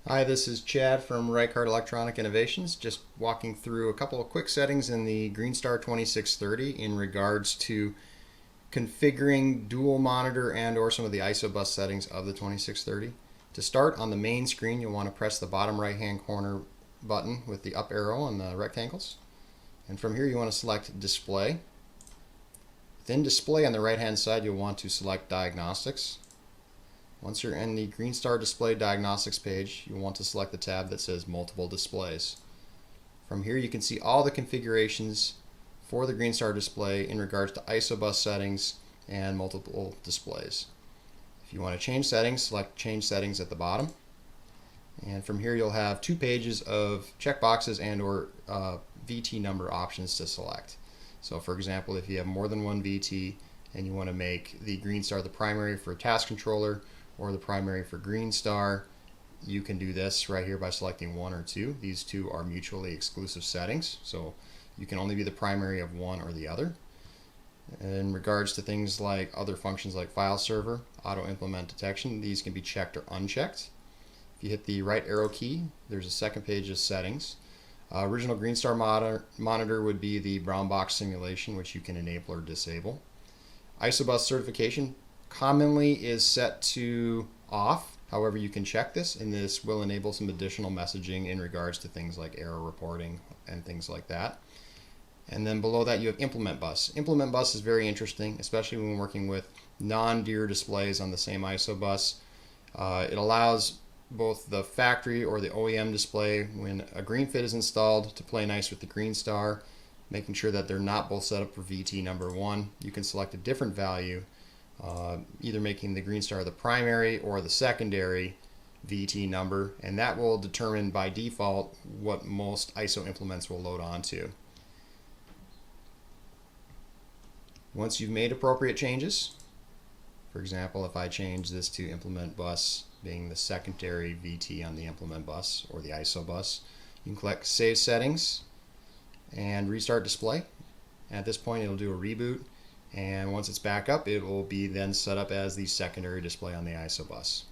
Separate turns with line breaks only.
Hi, this is Chad from Reichhardt Electronic Innovations, just walking through a couple of quick settings in the GreenStar 2630 in regards to configuring dual monitor and or some of the ISOBUS settings of the 2630. To start, on the main screen you'll want to press the bottom right hand corner button with the up arrow on the rectangles, and from here you want to select Display. Within Display on the right hand side you'll want to select Diagnostics. Once you're in the GreenStar Display Diagnostics page, you'll want to select the tab that says Multiple Displays. From here you can see all the configurations for the GreenStar display in regards to ISOBUS settings and multiple displays. If you want to change settings, select Change Settings at the bottom. And from here you'll have two pages of checkboxes and or VT number options to select. So for example, if you have more than one VT and you want to make the GreenStar the primary for a task controller or the primary for GreenStar, you can do this right here by selecting one or two. These two are mutually exclusive settings, so you can only be the primary of one or the other. In regards to things like other functions like file server, auto implement detection, these can be checked or unchecked. If you hit the right arrow key, there's a second page of settings. Original GreenStar monitor would be the brown box simulation, which you can enable or disable. ISOBUS certification commonly is set to off. However, you can check this, and this will enable some additional messaging in regards to things like error reporting and things like that. And then below that you have Implement Bus. Implement Bus is very interesting, especially when working with non-deer displays on the same ISOBUS. It allows both the factory or the OEM display, when a GreenFit is installed, to play nice with the GreenStar, making sure that they're not both set up for VT number one. You can select a different value, either making the GreenStar the primary or the secondary VT number, and that will determine by default what most ISO implements will load onto. Once you've made appropriate changes, for example, if I change this to implement bus being the secondary VT on the implement bus or the ISOBUS, you can click Save Settings and Restart Display. At this point it'll do a reboot, and once it's back up it will be then set up as the secondary display on the ISOBUS.